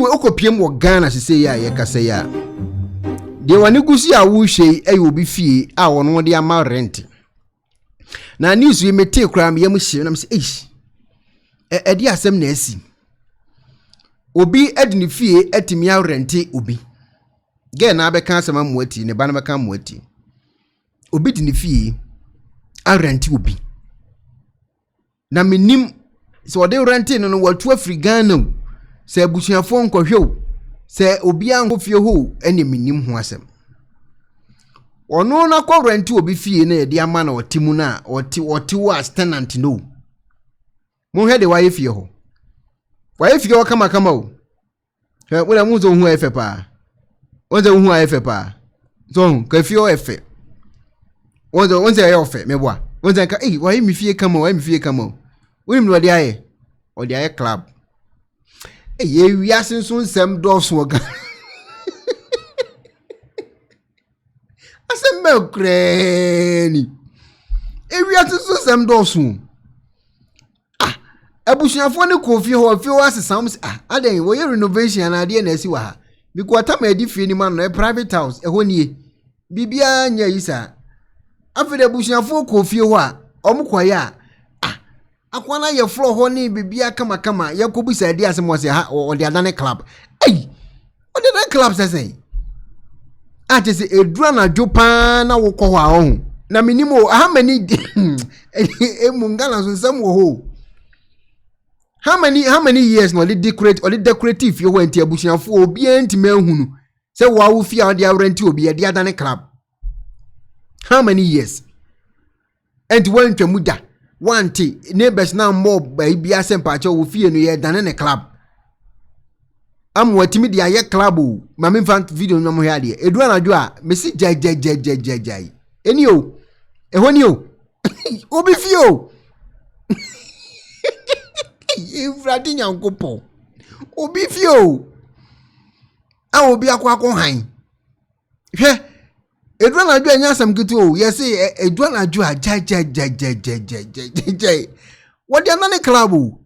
anyway okopiem wo Ghana sese ya ye kasa ya de wani gusi a wo hwei obi fie a wono de ama rent na news we mete kura me yam hye na me say edi asem na asi obi edini fie atimi a rent obi ge na abeka asem amuati ne ba na beka amuati obi dini fie a rent obi na menim so de rent no watu afri Ghana se abusuafo nkohwe se obi anko fie ho ene menim ho asem ono na kwa rent obi fie na de ama na otimu na oti wo as tenant no mo hwe de waye fie ho waye fie ho kama o we la mu zo hu efe pa wonze hu efe pa zo ka fie ho efe wonze ya ofe meboa wonze ka waye mi fie kama waye mi fie kama we mi no de aye o de aye club ye wiase nso nsem doso oga asem mekreni wiase nso nsem doso abusuafo ne kofi ho fi ho asesam aden wo ye renovation na ade na asi wa ha because tam edi fie ni man no private house ehoni bibia nya yisa afede abusuafo kofi ho a omkoye a akwana ye floor ho ni bibia kama yakobusa ade asem wo se ha o de adane club o de adane club say ate se edura na jopa na wo ko ho a ho na minimo how many emungala so nsem wo ho how many years no they decorate or the decorative you went to abusuafo obi antime hunu say wa wo fi a de rent obi de adane club how many years and when twamuda wanti neighbors na mob ba bia sempa cha wo fie no ye dane ne club am watimi dia ye club o ma me fan video no mo hia de edu anadwo a mesi jai eni o ehoni o obi fie o Ifradi nyankopo obi fie o a obi akwa han hwe edu anadwo anya sam gitu o ye say edu anadwo a jai what dey na club o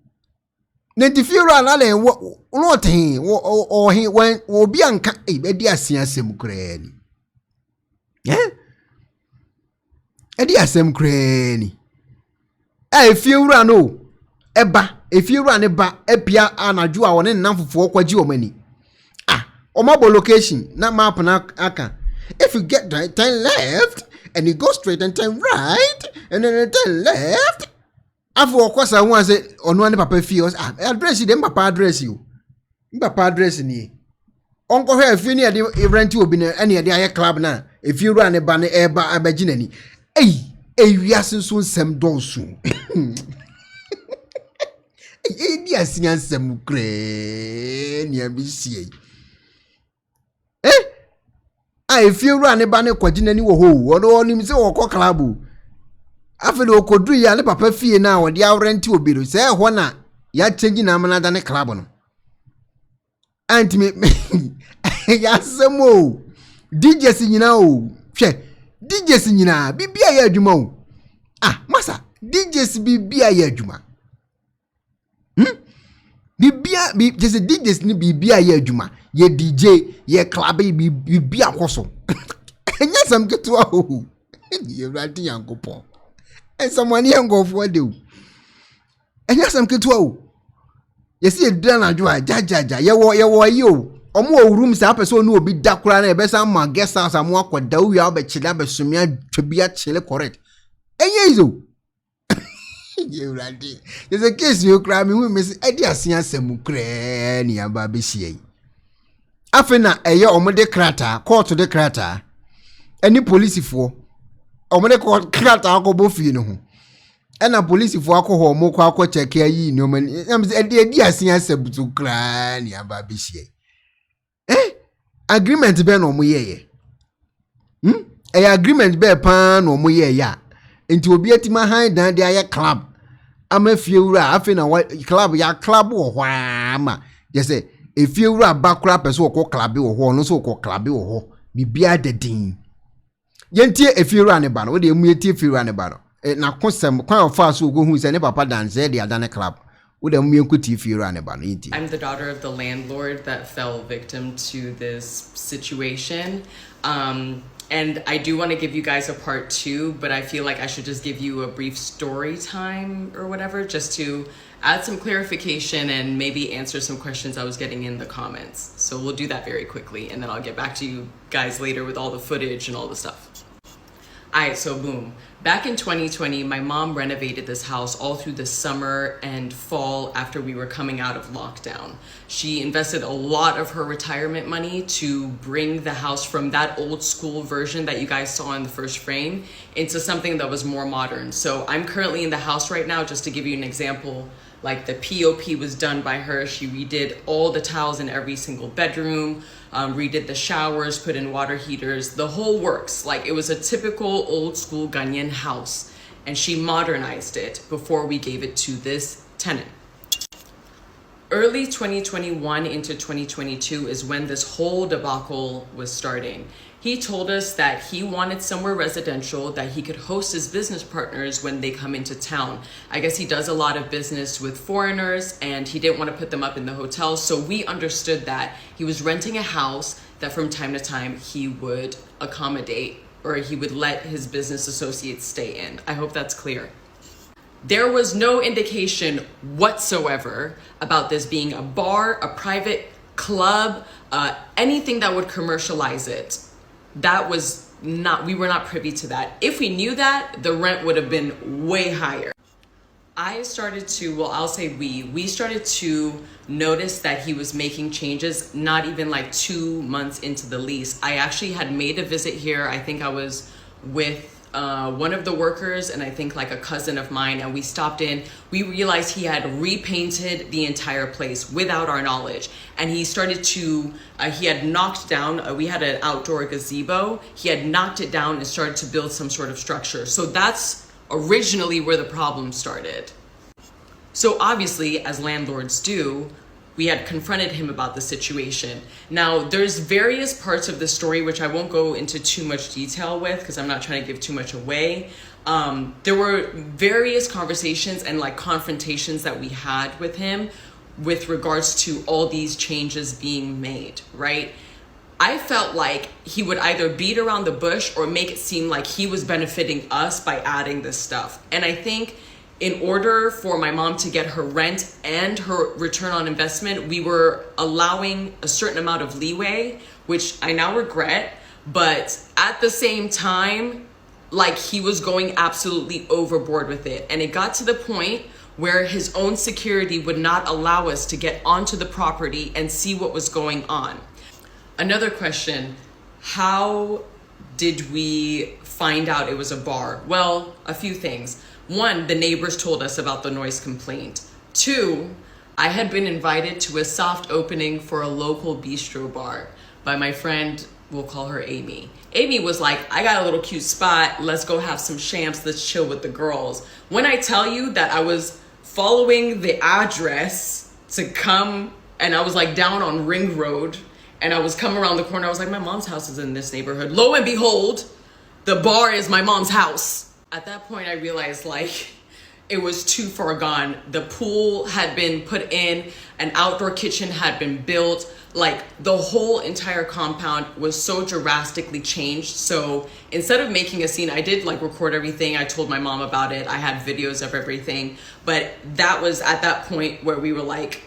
na di fie ra na le no ten o he when obi anka e di asia asem krani edi asem krani fie ra no eba efiru ane ba epia anadwo a woni nnamfofo kwaji omani omabo location na map na aka if you get right turn left and you go straight and turn right and then turn left afu okwasa hu ase onu ane papa fie address dem papa address you papa address ni onko hwe afie ni de rent obi na ane de aye club na efiru ane ba na eba abaginani wiase nso nsem donso edi asiansem kre ni abisie efiru ane ba ne kwaginani wo ho wono nim se wo kɔ club afele okodru ya ne papa fie na wo de awrenti obiru se ho na ya change na amana da ne club no antime ya semo DJ sinyina o hwe DJ sinyina bibia ya adwuma o masa DJ bibia ya adwuma bibia just DJs ni bibia ya adwuma ye DJ ye club bibia koso enya sam keto o ye radi yankopon someone yankofo de o enya sam keto o ye see edra na adwo jajaja ye wo yi o omo owurum sa person no obi dakura na e be sam ma guest house amo akoda wi a be chile be sumia twabia chile correct enya izo you radi there's a case you cry me we miss edi asia sem kra ni aba be hie afena eye omode krata court de krata any police fo omode court krata akobo fie no ho ena police fo akoho mo kwa akọ check ayi no man edi asia sebutu kra ni aba be hie agreement be no mo ye agreement be pa no mo ye ya enti obi atima han dan de aye club ama fiewura afi na club ya club wo hwa ma je say efiewura bakura person wo club wo ho no so wo club wo ho bibia dedin yentie efiewura ne ba no wo de emu yetie efiewura ne ba no na konsem kwan ofa so go hu se ne papa dance de adane club Wo dem yenkuti fira ne ba no yinti. I'm the daughter of the landlord that fell victim to this situation. And I do want to give you guys a part 2, but I feel like I should just give you a brief story time or whatever, just to add some clarification and maybe answer some questions I was getting in the comments. So we'll do that very quickly, and then I'll get back to you guys later with all the footage and all the stuff. All right, so boom. Back in 2020, my mom renovated this house all through the summer and fall after we were coming out of lockdown. She invested a lot of her retirement money to bring the house from that old school version that you guys saw in the first frame into something that was more modern. So I'm currently in the house right now, just to give you an example. Like the POP was done by her. She redid all the tiles in every single bedroom, redid the showers, put in water heaters, the whole works. Like it was a typical old school Ghanaian house, and she modernized it before we gave it to this tenant. Early 2021 into 2022 is when this whole debacle was starting. He told us that he wanted somewhere residential that he could host his business partners when they come into town. I guess he does a lot of business with foreigners, and he didn't want to put them up in the hotel. So we understood that he was renting a house that from time to time he would accommodate, or he would let his business associates stay in. I hope that's clear. There was no indication whatsoever about this being a bar, a private club, anything that would commercialize it. That was not, we were not privy to that. If we knew that, the rent would have been way higher. I started to, well, I'll say we started to notice that he was making changes not even like 2 months into the lease. I actually had made a visit here. I think I was with one of the workers and I think like a cousin of mine, and we stopped in. We realized he had repainted the entire place without our knowledge, and he started to he had knocked down we had an outdoor gazebo. He had knocked it down and started to build some sort of structure. So that's originally where the problem started. So obviously, as landlords do, we had confronted him about the situation. Now, there's various parts of the story which I won't go into too much detail with because I'm not trying to give too much away. There were various conversations and like confrontations that we had with him with regards to all these changes being made, right? I felt like he would either beat around the bush or make it seem like he was benefiting us by adding this stuff. And I think in order for my mom to get her rent and her return on investment, we were allowing a certain amount of leeway, which I now regret. But at the same time, like he was going absolutely overboard with it. And it got to the point where his own security would not allow us to get onto the property and see what was going on. Another question, how did we find out it was a bar? Well, a few things. One, the neighbors told us about the noise complaint. Two, I had been invited to a soft opening for a local bistro bar by my friend, we'll call her Amy. Amy was like, I got a little cute spot. Let's go have some champs. Let's chill with the girls. When I tell you that I was following the address to come, and I was like down on Ring Road, and I was coming around the corner, I was like, my mom's house is in this neighborhood. Lo and behold, the bar is my mom's house. At that point, I realized like it was too far gone. The pool had been put in, an outdoor kitchen had been built. Like the whole entire compound was so drastically changed. So instead of making a scene, I did like record everything. I told my mom about it. I had videos of everything. But that was at that point where we were like,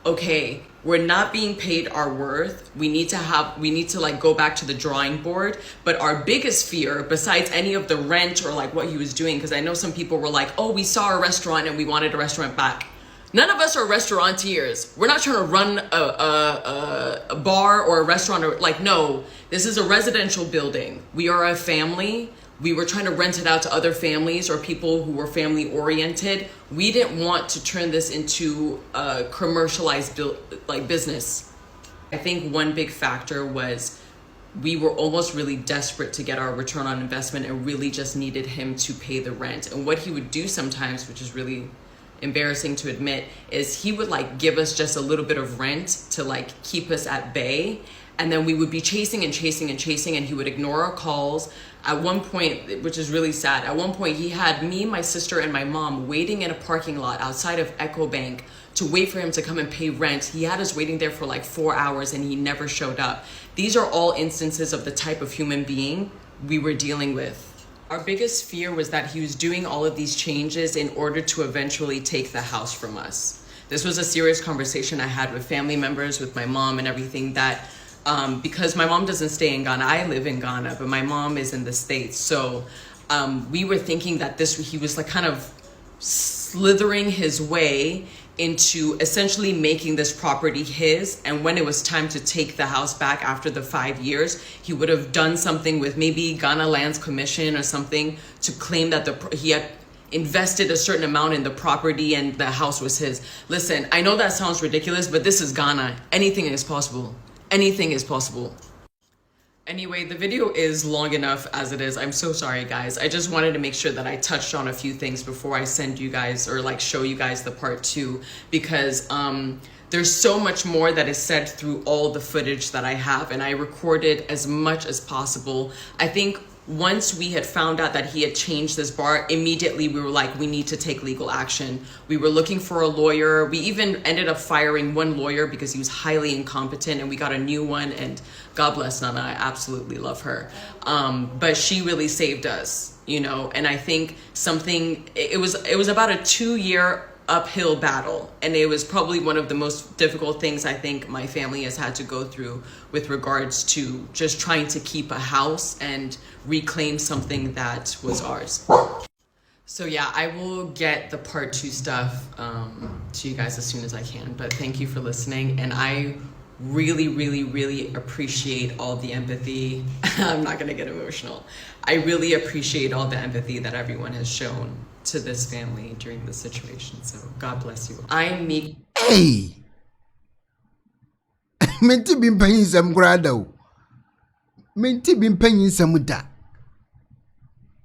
okay, we're not being paid our worth. We need to like go back to the drawing board. But our biggest fear, besides any of the rent or like what he was doing, because I know some people were like, oh, we saw a restaurant and we wanted a restaurant back. None of us are restaurateurs. We're not trying to run a bar or a restaurant or like, no, this is a residential building. We are a family. We were trying to rent it out to other families or people who were family oriented. We didn't want to turn this into a commercialized business. I think one big factor was we were almost really desperate to get our return on investment and really just needed him to pay the rent. And what he would do sometimes, which is really embarrassing to admit, is he would like give us just a little bit of rent to like keep us at bay. And then we would be chasing and chasing and chasing, and he would ignore our calls. At one point, which is really sad, at one point he had me, my sister, and my mom waiting in a parking lot outside of Ecobank to wait for him to come and pay rent. He had us waiting there for like 4 hours and he never showed up. These are all instances of the type of human being we were dealing with. Our biggest fear was that he was doing all of these changes in order to eventually take the house from us. This was a serious conversation I had with family members, with my mom and everything, that because my mom doesn't stay in Ghana. I live in Ghana, but my mom is in the States. So we were thinking that he was like kind of slithering his way into essentially making this property his. And when it was time to take the house back after the 5 years, he would have done something with maybe Ghana Lands Commission or something to claim that he had invested a certain amount in the property and the house was his. Listen, I know that sounds ridiculous, but this is Ghana. Anything is possible. Anything is possible. Anyway, the video is long enough as it is. I'm so sorry, guys. I just wanted to make sure that I touched on a few things before I send you guys or like show you guys the part 2, because there's so much more that is said through all the footage that I have, and I recorded as much as possible. I think once we had found out that he had changed this bar, immediately we were like, we need to take legal action. We were looking for a lawyer. We even ended up firing one lawyer because he was highly incompetent, and we got a new one, and God bless Nana, I absolutely love her. But she really saved us, you know, and I think it was about a 2-year uphill battle, and it was probably one of the most difficult things I think my family has had to go through with regards to just trying to keep a house and reclaim something that was ours. So yeah, I will get the part 2 stuff to you guys as soon as I can, but thank you for listening, and I really, really, really appreciate all the empathy. I'm not gonna get emotional. I really appreciate all the empathy that everyone has shown to this family during this situation. So God bless you. I'm meek. Hey! Menti been paying some grado. Menti been paying some da.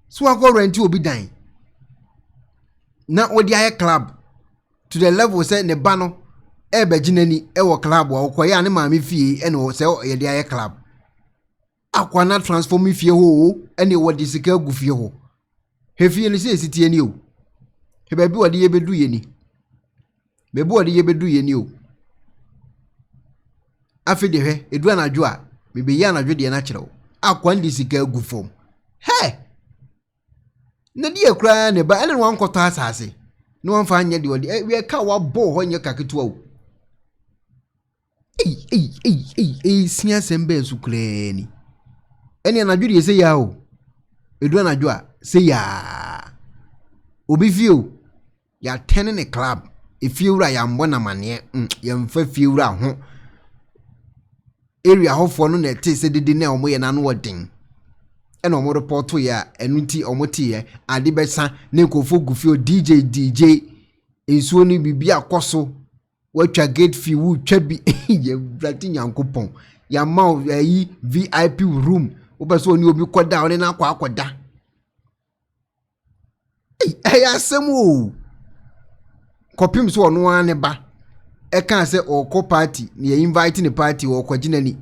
So I go rent you be dying. Not with the club. To the level set the banner. Ebe jineni ewo club wa okoya ne maami fie ene o se ye de club. Akwa na transform fie ho ene wo de sika gu fie ho. Hefie ni se sitie ni o. He ba bi wo de ye bedu ye ni. Be bi wo de ye bedu ye ni o. Afi de hwe edu anadwo a me be ya anadwo de na kire o. Akwa ndi sika gu fom. He! Na de ekura ne ba ene wan koto asase. No one fa anya de wo de we ka wa bo ho nya kaketu o. Siya sembe sukuleni. Eni anadwiri se ya o. Edu anadwo a se ya. Obi fio ya Tenant a club. Efiura ya mbona mane ya mfa fiura ho. Area hofo no na te se dede na omo ye na no odin. Ena omo report ya enuti omo ti ye ade besa na nkofo gufio DJ ensuo ni bibia akoso. Watcha gate fee wu twabi ye brati nyankopon ya ma yi VIP room obeso oni obi koda oni na akoda asemu kopim so ono ane ba e kan se oko party ni ye invite ni party wo kwagina ni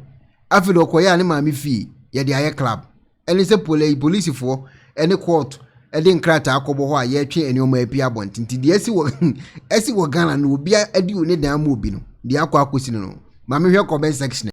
afi do koya ni maami fee ye de aye club eni se police fo eni court edi nkrata akobo ho a ye twe eni omo apia bontinti de esi wo Ghana no obi adi oni dan ma obi no de akwa akosi no ma me hwe comment section